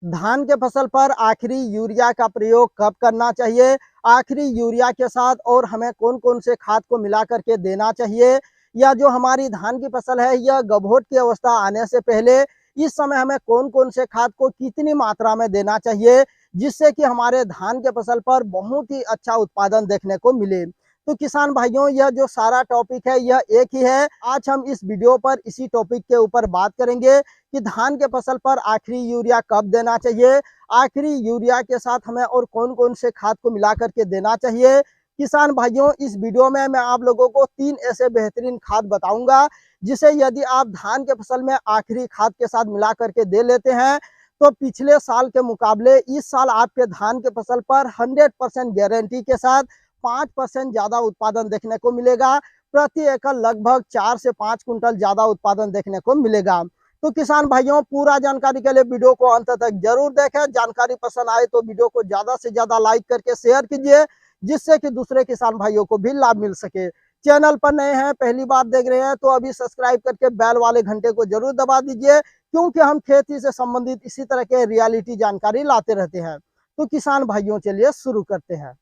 धान के फसल पर आखिरी यूरिया का प्रयोग कब करना चाहिए, आखिरी यूरिया के साथ और हमें कौन कौन से खाद को मिला करके देना चाहिए, या जो हमारी धान की फसल है यह गभोट की अवस्था आने से पहले इस समय हमें कौन कौन से खाद को कितनी मात्रा में देना चाहिए, जिससे कि हमारे धान के फसल पर बहुत ही अच्छा उत्पादन देखने को मिले। तो किसान भाइयों, यह जो सारा टॉपिक है यह एक ही है। आज हम इस वीडियो पर इसी टॉपिक के ऊपर बात करेंगे कि धान के फसल पर आखिरी यूरिया कब देना चाहिए, आखिरी यूरिया के साथ हमें और कौन कौन से खाद को मिला करके देना चाहिए। किसान भाइयों, इस वीडियो में मैं आप लोगों को 3 ऐसे बेहतरीन खाद बताऊंगा जिसे यदि आप धान के फसल में आखिरी खाद के साथ मिला करके दे लेते हैं तो पिछले साल के मुकाबले इस साल आपके धान के फसल पर 100% गारंटी के साथ 5% ज्यादा उत्पादन देखने को मिलेगा। प्रति एकड़ लगभग 4 से 5 कुंटल ज्यादा उत्पादन देखने को मिलेगा। तो किसान भाइयों, पूरा जानकारी के लिए वीडियो को अंत तक जरूर देखें। जानकारी पसंद आए तो वीडियो को ज्यादा से ज्यादा लाइक करके शेयर कीजिए, जिससे कि दूसरे किसान भाइयों को भी लाभ मिल सके। चैनल पर नए हैं, पहली बार देख रहे हैं तो अभी सब्सक्राइब करके बेल वाले घंटे को जरूर दबा दीजिए, क्योंकि हम खेती से संबंधित इसी तरह के रियलिटी जानकारी लाते रहते हैं। तो किसान भाइयों, चलिए शुरू करते हैं।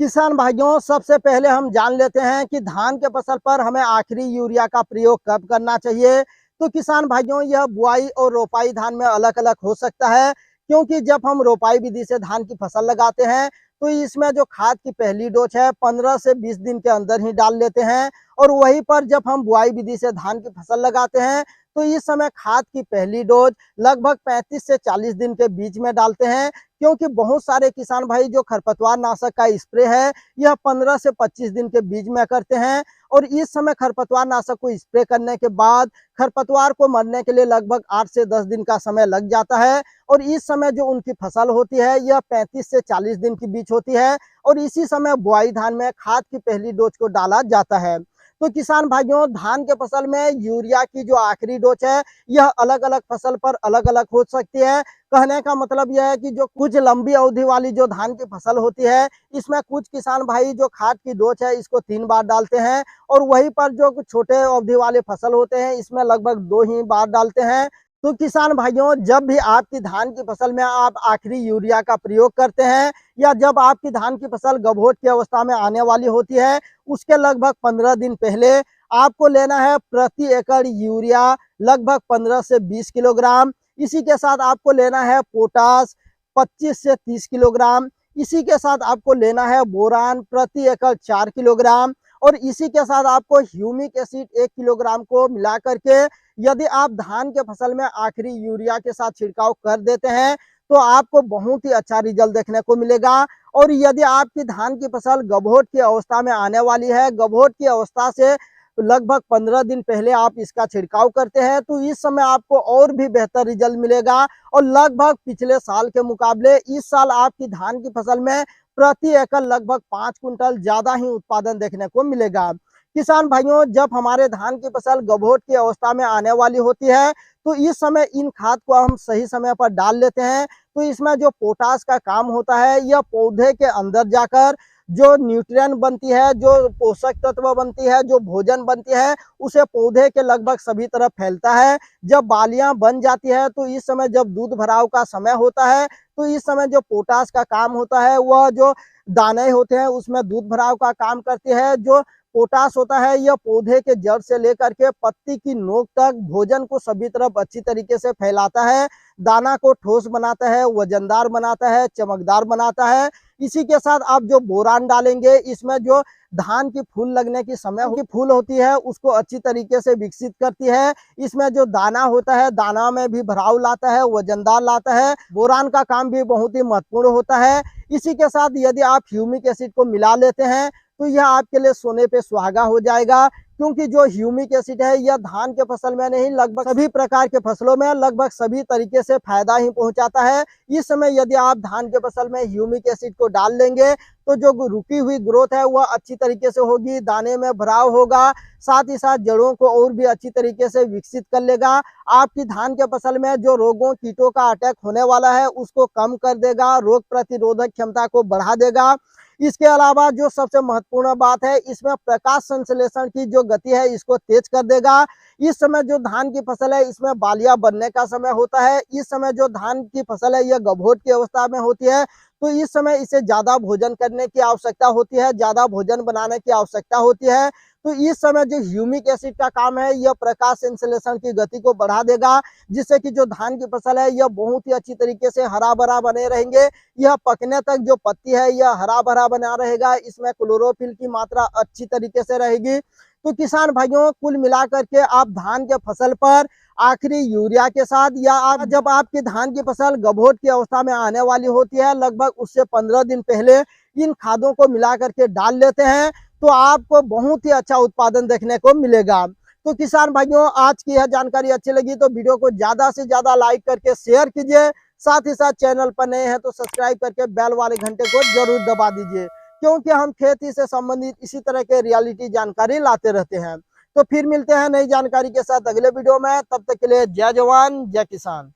किसान भाइयों, सबसे पहले हम जान लेते हैं कि धान के फसल पर हमें आखिरी यूरिया का प्रयोग कब करना चाहिए। तो किसान भाइयों, यह बुआई और रोपाई धान में अलग अलग हो सकता है, क्योंकि जब हम रोपाई विधि से धान की फसल लगाते हैं तो इसमें जो खाद की पहली डोज है 15 से 20 दिन के अंदर ही डाल लेते हैं, और वहीं पर जब हम बुआई विधि से धान की फसल लगाते हैं तो इस समय खाद की पहली डोज लगभग 35 से 40 दिन के बीच में डालते हैं, क्योंकि बहुत सारे किसान भाई जो खरपतवार नाशक का स्प्रे है यह 15 से 25 दिन के बीच में करते हैं, और इस समय खरपतवार नाशक को स्प्रे करने के बाद खरपतवार को मरने के लिए लगभग 8 से 10 दिन का समय लग जाता है, और इस समय जो उनकी फसल होती है यह 35 से 40 दिन के बीच होती है, और इसी समय बुआई धान में खाद की पहली डोज को डाला जाता है। तो किसान भाइयों, धान के फसल में यूरिया की जो आखिरी डोज है यह अलग अलग फसल पर अलग अलग हो सकती है। कहने का मतलब यह है कि जो कुछ लंबी अवधि वाली जो धान की फसल होती है इसमें कुछ किसान भाई जो खाद की डोज है इसको 3 बार डालते हैं, और वहीं पर जो छोटे अवधि वाले फसल होते हैं इसमें लगभग 2 ही बार डालते हैं। तो किसान भाइयों, जब भी आपकी धान की फसल में आप आखिरी यूरिया का प्रयोग करते हैं, या जब आपकी धान की फसल गभोट की अवस्था में आने वाली होती है, उसके लगभग 15 दिन पहले आपको लेना है प्रति एकड़ यूरिया लगभग 15 से 20 किलोग्राम। इसी के साथ आपको लेना है पोटास 25 से 30 किलोग्राम। इसी के साथ आपको लेना है बोरान प्रति एकड़ 4 किलोग्राम, और इसी के साथ आपको ह्यूमिक एसिड 1 किलोग्राम को मिला करके यदि आप धान के फसल में आखिरी यूरिया के साथ छिड़काव कर देते हैं तो आपको बहुत ही अच्छा रिजल्ट देखने को मिलेगा। और यदि आपकी धान की फसल गभोट की अवस्था में आने वाली है, गभोट की अवस्था से लगभग 15 दिन पहले आप इसका छिड़काव करते हैं, तो इस समय आपको और भी बेहतर रिजल्ट मिलेगा, और लगभग पिछले साल के मुकाबले इस साल आपकी धान की फसल में प्रति एकड़ लगभग 5 कुंटल ज्यादा ही उत्पादन देखने को मिलेगा। किसान भाइयों, जब हमारे धान की फसल गभोट की अवस्था में आने वाली होती है तो इस समय इन खाद को हम सही समय पर डाल लेते हैं, तो इसमें जो पोटास का काम होता है यह पौधे के अंदर जाकर जो न्यूट्रिएंट बनती है, जो पोषक तत्व बनती है, जो भोजन बनती है, उसे पौधे के लगभग सभी तरफ फैलता है। जब बालियां बन जाती है तो इस समय जब दूध भराव का समय होता है तो इस समय जो पोटास का काम होता है वह जो दाने होते हैं उसमें दूध भराव का काम करती है। जो पोटास होता है यह पौधे के जड़ से लेकर के पत्ती की नोक तक भोजन को सभी तरफ अच्छी तरीके से फैलाता है, दाना को ठोस बनाता है, वजनदार बनाता है, चमकदार बनाता है। इसी के साथ आप जो बोरान डालेंगे, इसमें जो धान की फूल लगने की समय की फूल होती है उसको अच्छी तरीके से विकसित करती है। इसमें जो दाना होता है दाना में भी भराव लाता है, वजनदार लाता है। बोरान का काम भी बहुत ही महत्वपूर्ण होता है। इसी के साथ यदि आप ह्यूमिक एसिड को मिला लेते हैं तो यह आपके लिए सोने पे सुहागा हो जाएगा, क्योंकि जो ह्यूमिक एसिड है यह धान के फसल में नहीं लगभग सभी प्रकार के फसलों में लगभग सभी तरीके से फायदा ही पहुंचाता है। इस समय यदि आप धान के फसल में ह्यूमिक एसिड को डाल लेंगे तो जो रुकी हुई ग्रोथ है वह अच्छी तरीके से होगी, दाने में भराव होगा, साथ ही साथ जड़ों को और भी अच्छी तरीके से विकसित कर लेगा। आपकी धान के फसल में जो रोगों कीटों का अटैक होने वाला है उसको कम कर देगा, रोग प्रतिरोधक क्षमता को बढ़ा देगा। इसके अलावा जो सबसे महत्वपूर्ण बात है, इसमें प्रकाश संश्लेषण की जो गति है इसको तेज कर देगा। इस समय जो धान की फसल है इसमें बालियां बनने का समय होता है। इस समय जो धान की फसल है यह गभोट की अवस्था में होती है, तो इस समय इसे ज्यादा भोजन करने की आवश्यकता होती है, ज्यादा भोजन बनाने की आवश्यकता होती है। तो इस समय जो ह्यूमिक एसिड का काम है यह प्रकाश संश्लेषण की गति को बढ़ा देगा, जिससे कि जो धान की फसल है यह बहुत ही अच्छी तरीके से हरा भरा बने रहेंगे। यह पकने तक जो पत्ती है यह हरा भरा बना रहेगा, इसमें क्लोरोफिल की मात्रा अच्छी तरीके से रहेगी। तो किसान भाइयों, कुल मिलाकर के आप धान के फसल पर आखिरी यूरिया के साथ, या आप जब आपकी धान की फसल गभोट की अवस्था में आने वाली होती है, लगभग उससे 15 दिन पहले इन खादों को मिला करके डाल लेते हैं, तो आपको बहुत ही अच्छा उत्पादन देखने को मिलेगा। तो किसान भाइयों, आज की यह जानकारी अच्छी लगी तो वीडियो को ज्यादा से ज्यादा लाइक करके शेयर कीजिए। साथ ही साथ चैनल पर नए हैं तो सब्सक्राइब करके बेल वाले घंटे को जरूर दबा दीजिए, क्योंकि हम खेती से संबंधित इसी तरह के रियलिटी जानकारी लाते रहते हैं। तो फिर मिलते हैं नई जानकारी के साथ अगले वीडियो में, तब तक के लिए जय जवान जय किसान।